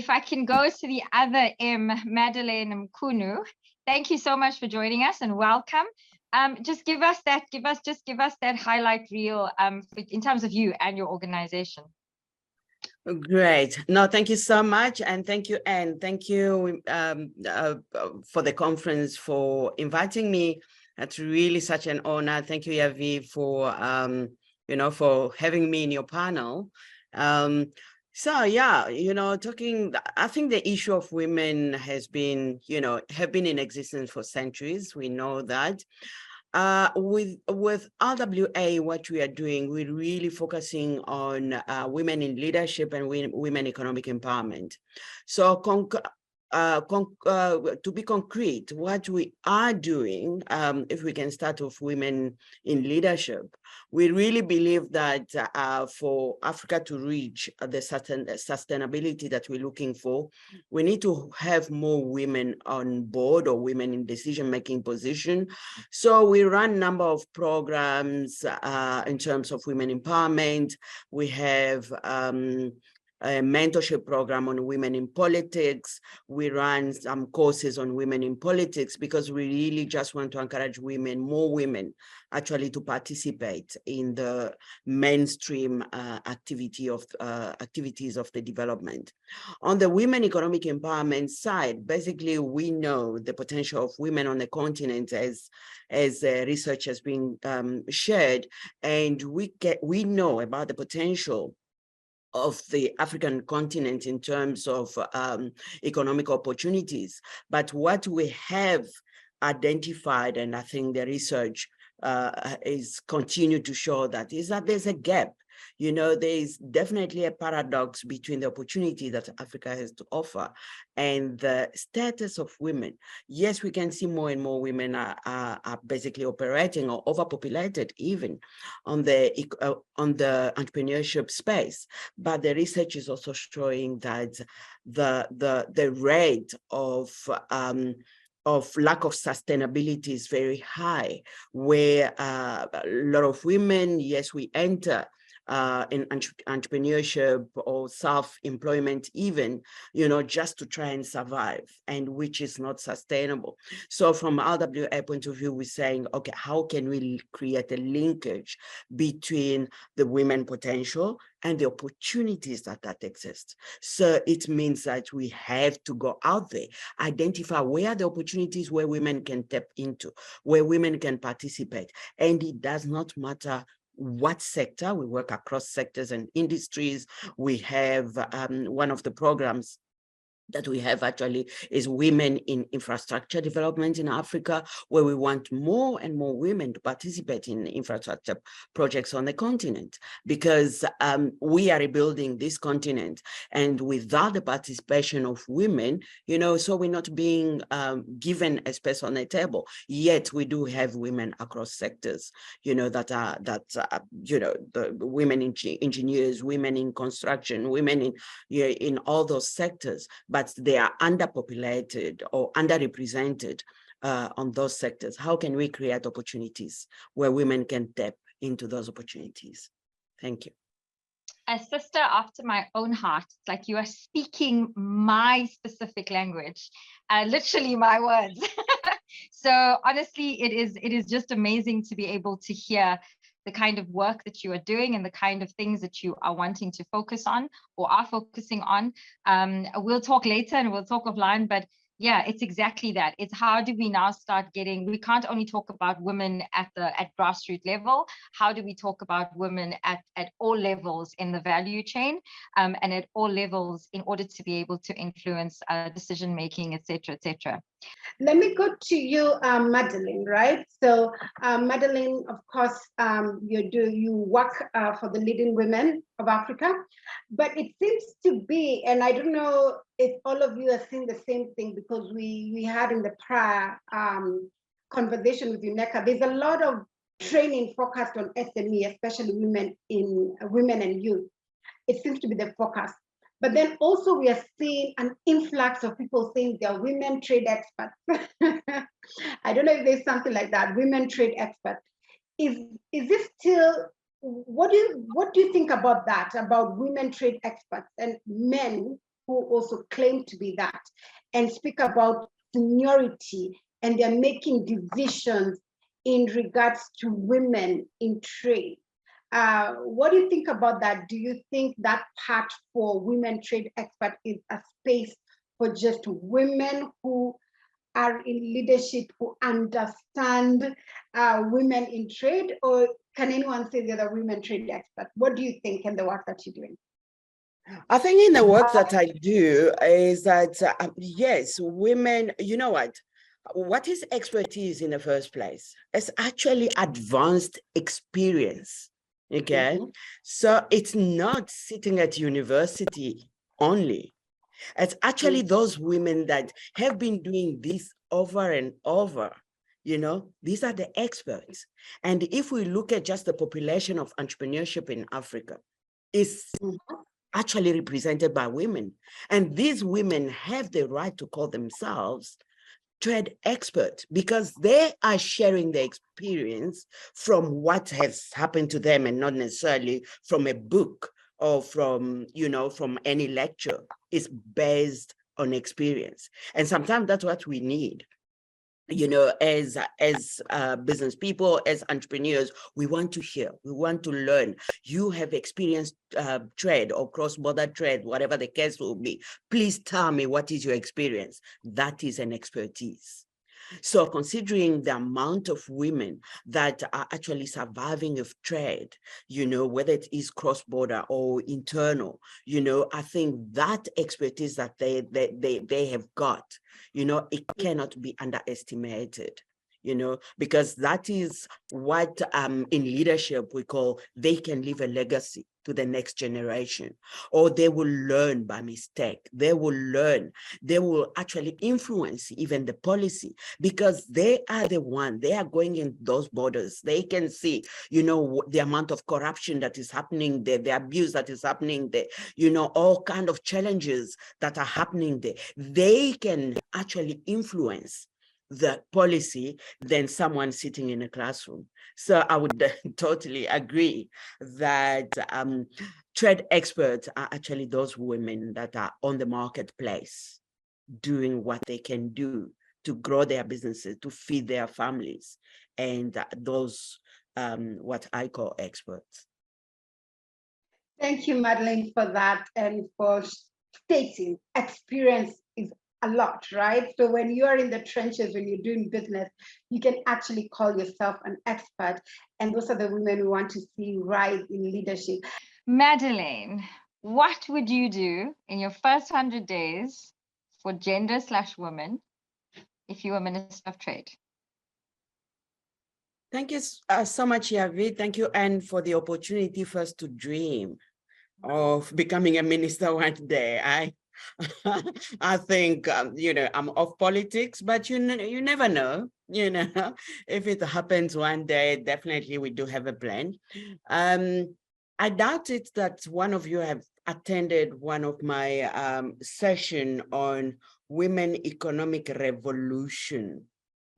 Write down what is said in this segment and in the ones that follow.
if I can go to the other M, Madeline Mkunu, thank you so much for joining us and welcome. Just give us that highlight reel in terms of you and your organization. Great. No, thank you so much. And thank you, Anne. Thank you for the conference, for inviting me. It's really such an honor. Thank you, Yavi, for, for having me in your panel. So yeah, I think the issue of women has been, have been in existence for centuries. We know that. With RWA, what we are doing, we're really focusing on women in leadership and women economic empowerment. So to be concrete, what we are doing, if we can start with women in leadership, we really believe that for Africa to reach the sustainability that we're looking for, we need to have more women on board or women in decision-making position. So we run a number of programs in terms of women empowerment. We have a mentorship program on women in politics. We run some courses on women in politics because we really just want to encourage women, more women, actually to participate in the mainstream activities of the development. On the women economic empowerment side, basically we know the potential of women on the continent as research has been shared, and we know about the potential of the African continent in terms of economic opportunities. But what we have identified, and I think the research is continue to show that, is that there's a gap. There's definitely a paradox between the opportunity that Africa has to offer and the status of women. Yes, we can see more and more women are basically operating or overpopulated even on the entrepreneurship space. But the research is also showing that the rate of lack of sustainability is very high, where a lot of women, yes, we enter in entrepreneurship or self-employment even, just to try and survive, and which is not sustainable. So from RWA point of view, we're saying, okay, how can we create a linkage between the women potential and the opportunities that exist? So it means that we have to go out there, identify where are the opportunities where women can tap into, where women can participate. And it does not matter what sector. We work across sectors and industries. We have one of the programs that we have actually is women in infrastructure development in Africa, where we want more and more women to participate in infrastructure projects on the continent, because we are rebuilding this continent, and without the participation of women, so we're not being given a space on the table. Yet we do have women across sectors, the women engineers, women in construction, women in all those sectors, but they are underpopulated or underrepresented on those sectors. How can we create opportunities where women can tap into those opportunities? Thank you. A sister after my own heart. It's like you are speaking my specific language, literally my words. So honestly, it is just amazing to be able to hear the kind of work that you are doing and the kind of things that you are wanting to focus on or are focusing on. We'll talk later and we'll talk offline, but yeah, it's exactly that. It's how do we now start getting, we can't only talk about women at grassroots level. How do we talk about women at all levels in the value chain, and at all levels in order to be able to influence decision making, et cetera, et cetera. Let me go to you, Madeleine, right? So Madeleine, of course, you work for the leading women of Africa, but it seems to be, and I don't know if all of you are seeing the same thing, because we had in the prior conversation with UNECA, there's a lot of training focused on SME, especially women and youth. It seems to be the focus. But then also we are seeing an influx of people saying they're women trade experts. I don't know if there's something like that, women trade experts. Is this still, what do you think about that, about women trade experts and men who also claim to be that and speak about seniority, and they're making decisions in regards to women in trade. What do you think about that? Do you think that part for women trade experts is a space for just women who are in leadership, who understand women in trade, or can anyone say they're the women trade expert? What do you think in the work that you're doing? I think in the work that I do is that, yes, women, you know what is expertise in the first place? It's actually advanced experience, okay? Mm-hmm. So it's not sitting at university only. It's actually those women that have been doing this over and over. These are the experts. And if we look at just the population of entrepreneurship in Africa, it's actually represented by women. And these women have the right to call themselves trade experts because they are sharing their experience from what has happened to them and not necessarily from a book or from any lecture. It's based on experience. And sometimes that's what we need. As business people, as entrepreneurs, we want to hear, we want to learn. You have experienced trade or cross-border trade, whatever the case will be. Please tell me, what is your experience? That is an expertise. So considering the amount of women that are actually surviving of trade, whether it is cross-border or internal, I think that expertise that they have got, it cannot be underestimated. Because that is what in leadership we call, they can leave a legacy to the next generation, or they will learn by mistake. They will learn, they will actually influence even the policy, because they are the one, they are going in those borders. They can see, the amount of corruption that is happening there, the abuse that is happening there, all kind of challenges that are happening there. They can actually influence the policy than someone sitting in a classroom. So I would totally agree that trade experts are actually those women that are on the marketplace doing what they can do to grow their businesses, to feed their families, and those what I call experts. Thank you, Madeleine, for that and for stating experience is a lot, right? So when you are in the trenches, when you're doing business, you can actually call yourself an expert. And those are the women we want to see rise in leadership. Madeleine, what would you do in your first 100 days for gender/women if you were Minister of Trade? Thank you so much, Yavi. Thank you, Anne, for the opportunity first to dream of becoming a minister one day. I think, I'm off politics, but you never know, if it happens one day. Definitely we do have a plan. I doubt it that one of you have attended one of my session on women economic revolution.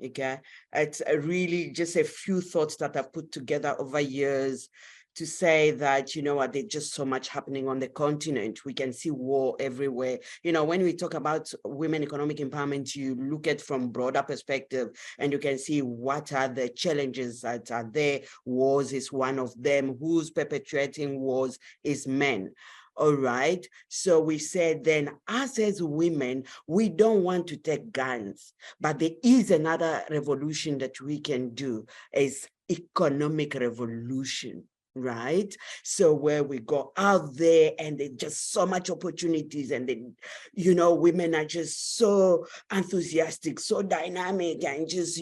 Okay, it's really just a few thoughts that I've put together over years to say that, there's just so much happening on the continent. We can see war everywhere. When we talk about women economic empowerment, you look at from broader perspective and you can see what are the challenges that are there. Wars is one of them. Who's perpetuating wars is men. All right. So we said then, us as women, we don't want to take guns, but there is another revolution that we can do, is economic revolution. Right? So where we go out there and there's just so much opportunities, and then, women are just so enthusiastic, so dynamic, and just,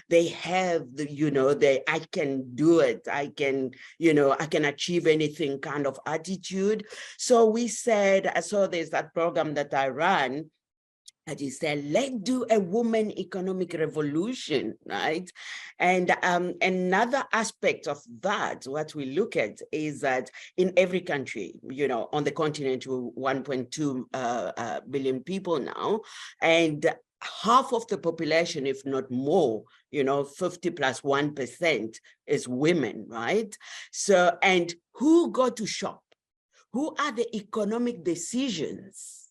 they have the, I can do it. I can achieve anything kind of attitude. So we said, so there's that program that I ran, that he said, let's do a woman economic revolution, right? And another aspect of that, what we look at is that in every country, on the continent, we're 1.2 billion people now, and half of the population, if not more, 50 plus 1% is women, right? So, and who go to shop? Who are the economic decisions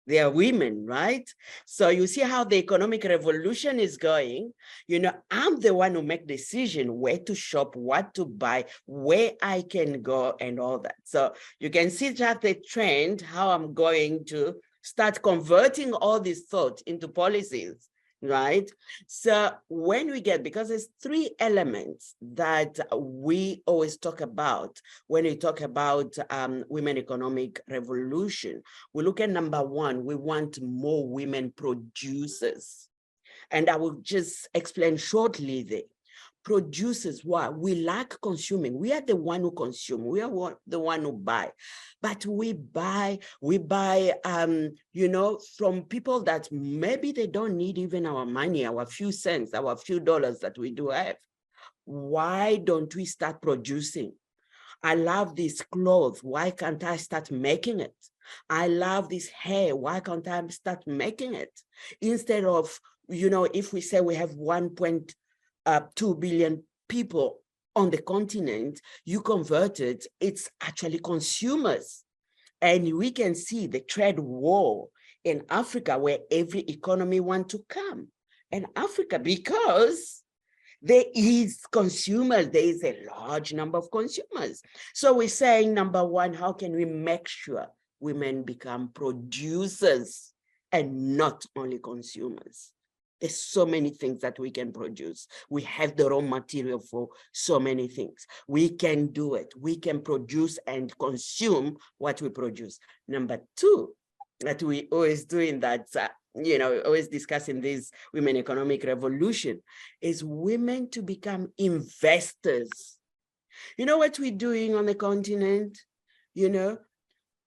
They are women, right? So you see how the economic revolution is going. You know, I'm the one who make decision where to shop, what to buy, where I can go and all that. So you can see just the trend, how I'm going to start converting all these thoughts into policies, right? So when we get, because there's three elements that we always talk about when we talk about women economic revolution. We look at number one, we want more women producers. And I will just explain shortly there. Producers, why? We lack consuming. We are the one who consume. We are the one who buy. But we buy, you know, from people that maybe they don't need even our money, our few cents, our few dollars that we do have. Why don't we start producing? I love this clothes. Why can't I start making it? I love this hair. Why can't I start making it? Instead of, you know, if we say we have 1.2 billion people on the continent, you convert it, it's actually consumers. And we can see the trade war in Africa where every economy wants to come. And Africa, because there is consumers, there is a large number of consumers. So we're saying, number one, how can we make sure women become producers and not only consumers? There's so many things that we can produce. We have the raw material for so many things. We can do it. We can produce and consume what we produce. Number two, that we always do in that, you know, always discussing this women economic revolution, is women to become investors. You know what we're doing on the continent? You know,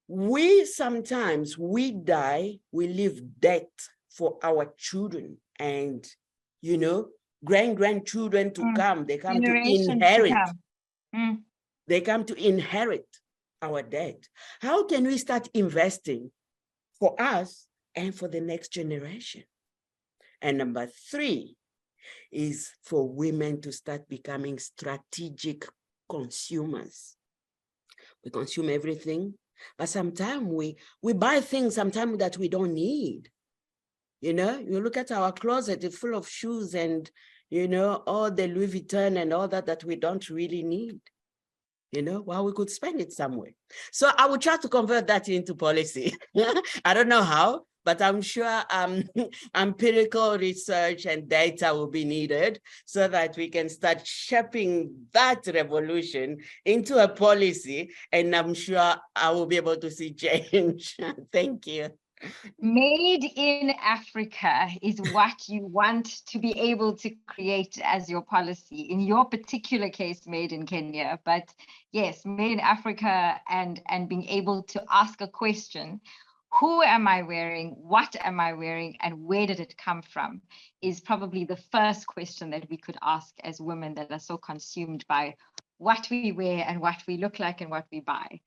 we sometimes, we die, we leave debt for our children and, you know, grandchildren to come. They come to inherit. They come to inherit our debt. How can we start investing for us and for the next generation? And number three is for women to start becoming strategic consumers. We consume everything, but sometimes we buy things sometimes that we don't need. You know, you look at our closet, it's full of shoes and, you know, all the Louis Vuitton and all that we don't really need. You know, well, we could spend it somewhere. So I will try to convert that into policy. I don't know how, but I'm sure empirical research and data will be needed so that we can start shaping that revolution into a policy. And I'm sure I will be able to see change. Thank you. Made in Africa is what you want to be able to create as your policy. In your particular case, made in Kenya, but yes, made in Africa, and being able to ask a question, who am I wearing, what am I wearing, and where did it come from, is probably the first question that we could ask as women that are so consumed by what we wear and what we look like and what we buy.